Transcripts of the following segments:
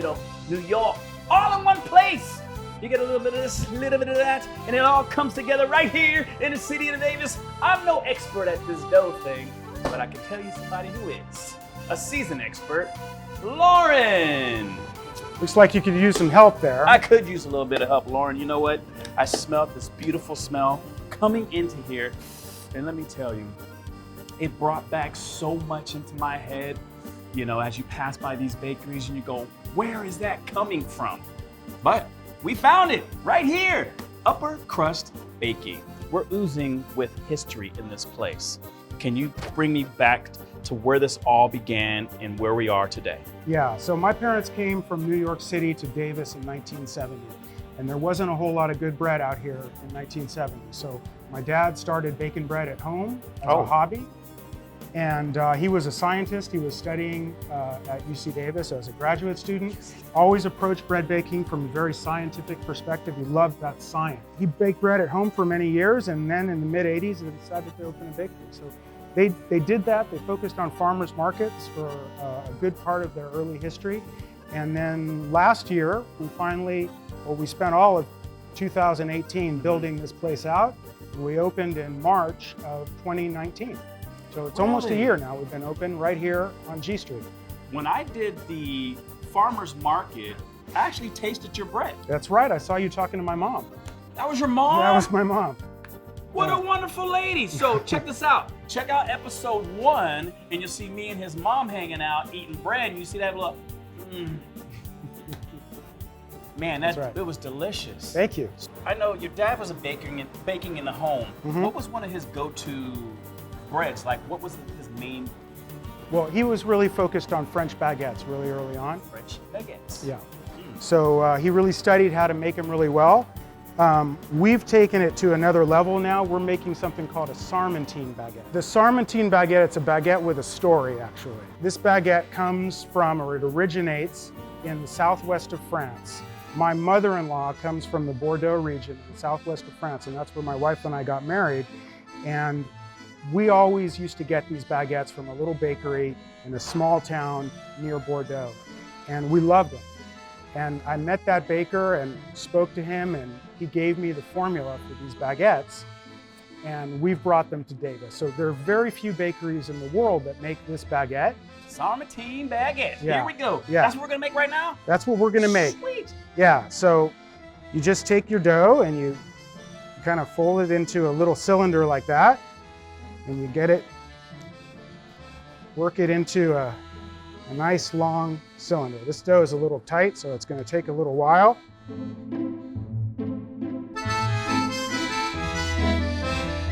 of New York, all in one place. You get a little bit of this, a little bit of that, and it all comes together right here in the city of Davis. I'm no expert at this dough thing, but I can tell you somebody who is. A seasoned expert, Lauren. Looks like you could use some help there. I could use a little bit of help, Lauren. You know what? I smelled this beautiful smell coming into here, and let me tell you, it brought back so much into my head. You know, as you pass by these bakeries and you go, where is that coming from? But we found it right here, Upper Crust Baking. We're oozing with history in this place. Can you bring me back to where this all began and where we are today? Yeah, so my parents came from New York City to Davis in 1970, and there wasn't a whole lot of good bread out here in 1970. So my dad started baking bread at home as a hobby, and he was a scientist. He was studying at UC Davis as a graduate student. Always approached bread baking from a very scientific perspective. He loved that science. He baked bread at home for many years, and then in the mid-'80s, they decided to open a bakery. So they did that. They focused on farmers markets for a good part of their early history. And then last year, we spent all of 2018 building this place out. We opened in March of 2019. So it's almost a year now we've been open right here on G Street. When I did the farmer's market, I actually tasted your bread. That's right, I saw you talking to my mom. That was your mom? That was my mom. What a wonderful lady. So check this out. Check out episode 1 and you'll see me and his mom hanging out eating bread and you see that little, Man, That's right. It was delicious. Thank you. I know your dad was baking in the home. Mm-hmm. What was one of his go-to breads? Like what was his main? Well, he was really focused on French baguettes really early on. French baguettes. Yeah. So he really studied how to make them really well. We've taken it to another level now. We're making something called a Sarmentine baguette. The Sarmentine baguette, it's a baguette with a story, actually. This baguette comes from, or it originates in the southwest of France. My mother-in-law comes from the Bordeaux region in the southwest of France, and that's where my wife and I got married. And we always used to get these baguettes from a little bakery in a small town near Bordeaux, and we loved them. And I met that baker and spoke to him, and he gave me the formula for these baguettes, and we've brought them to Davis. So there are very few bakeries in the world that make this baguette. Sarmentine baguette. Yeah. Here we go. Yeah. That's what we're gonna make right now? That's what we're gonna make. Sweet. Yeah, so you just take your dough and you kind of fold it into a little cylinder like that, and you get it, work it into a nice long cylinder. This dough is a little tight, so it's going to take a little while.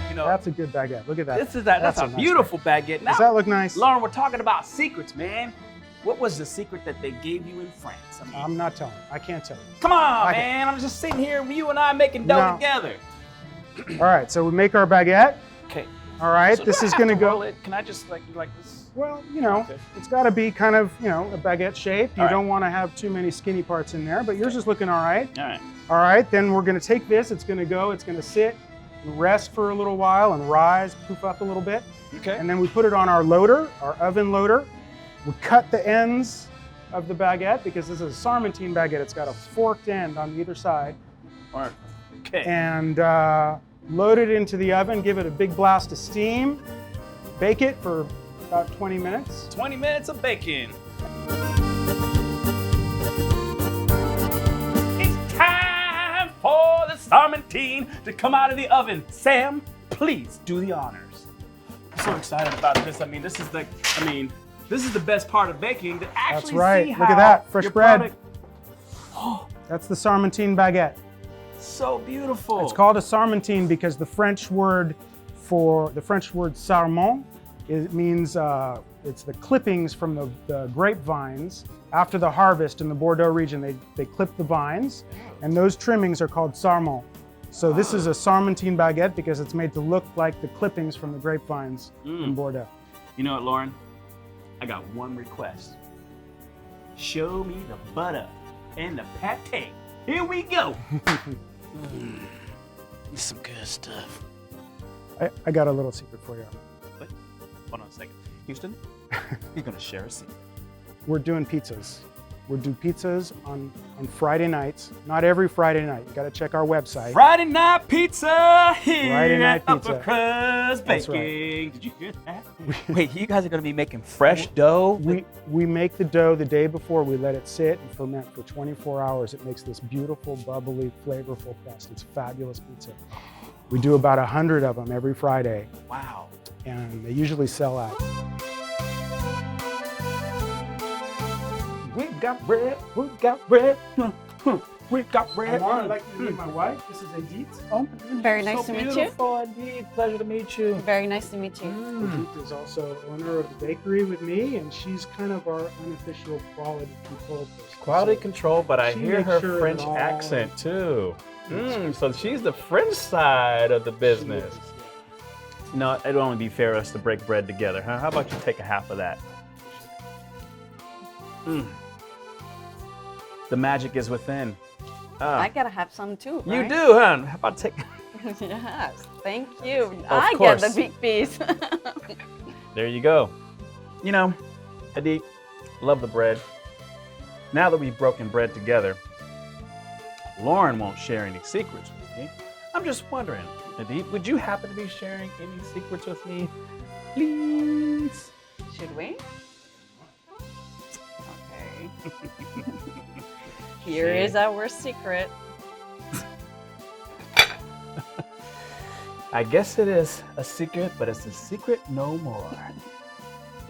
You know, That's a good baguette. Look at that. That's a nice beautiful baguette. Now, Does that look nice? Lauren, we're talking about secrets, man. What was the secret that they gave you in France? I mean, I'm not telling. I can't tell you. come on, I man. I'm just sitting here with you and I making dough No. together. All right, so we make our baguette. Okay. All right, So this do I is have going to to go. roll it? Can I just like this? Well, you know, Okay. it's got to be kind of, a baguette shape. You All right. don't want to have too many skinny parts in there, but yours is looking all right. All right. All right, then we're going to take this. It's going to sit and rest for a little while and rise, poof up a little bit. Okay. And then we put it on our loader, our oven loader. We cut the ends of the baguette because this is a Sarmentine baguette. It's got a forked end on either side. All right. Okay. And load it into the oven, give it a big blast of steam, bake it for about 20 minutes. 20 minutes of baking. It's time for the Sarmentine to come out of the oven. Sam, please do the honors. I'm so excited about this. This is the best part of baking to actually That's right. see Look how at that, fresh your bread. product. That's the Sarmentine baguette. So beautiful. It's called a Sarmentine because the French word sarment, it means it's the clippings from the grapevines. After the harvest in the Bordeaux region, they clip the vines, and those trimmings are called sarment. So this is a Sarmentine baguette because it's made to look like the clippings from the grapevines in Bordeaux. You know what, Lauren? I got one request. Show me the butter and the pate. Here we go. Some good stuff. I got a little secret for you. Wait, hold on a second. Houston, you're gonna share a secret. We're doing pizzas. We'll do pizzas on Friday nights. Not every Friday night. You got to check our website. Friday night pizza here Friday night at pizza. Upper Crust That's Baking. right. Did you hear that? Wait, you guys are going to be making fresh dough? We make the dough the day before. We let it sit and ferment for 24 hours. It makes this beautiful, bubbly, flavorful crust. It's fabulous pizza. We do about 100 of them every Friday. Wow. And they usually sell out. We got bread, we got bread, we got bread. Armon, I'd like you to meet my wife. This is Edith. Oh, Very nice to meet you. beautiful indeed. Pleasure to meet you. Very nice to meet you. Edith is also owner of the bakery with me, and she's kind of our unofficial quality control person. Quality So control, but I she hear makes her sure French it all- accent too. So she's the French side of the she business. is, No, it'd only be fair us to break bread together, huh? How about you take a half of that? The magic is within. I gotta have some too, You right? do, huh? How about take? Yes, thank you. I course. get the big piece. There you go. You know, Edith, love the bread. Now that we've broken bread together, Lauren won't share any secrets with me. I'm just wondering, Edith, would you happen to be sharing any secrets with me? Please. Should we? Okay. Here is our secret. I guess it is a secret, but it's a secret no more.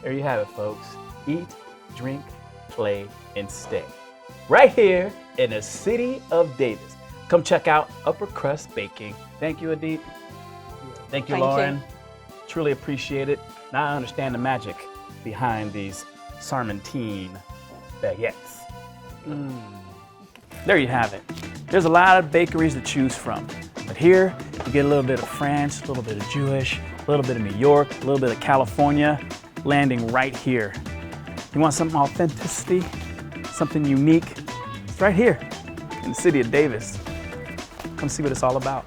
There you have it, folks. Eat, drink, play, and stay. Right here in the city of Davis. Come check out Upper Crust Baking. Thank you, Edith. Thank you, Thank Lauren. you. Truly appreciate it. Now I understand the magic behind these Sarmentine baguettes. There you have it. There's a lot of bakeries to choose from. But here, you get a little bit of France, a little bit of Jewish, a little bit of New York, a little bit of California, landing right here. You want some authenticity, something unique? It's right here in the city of Davis. Come see what it's all about.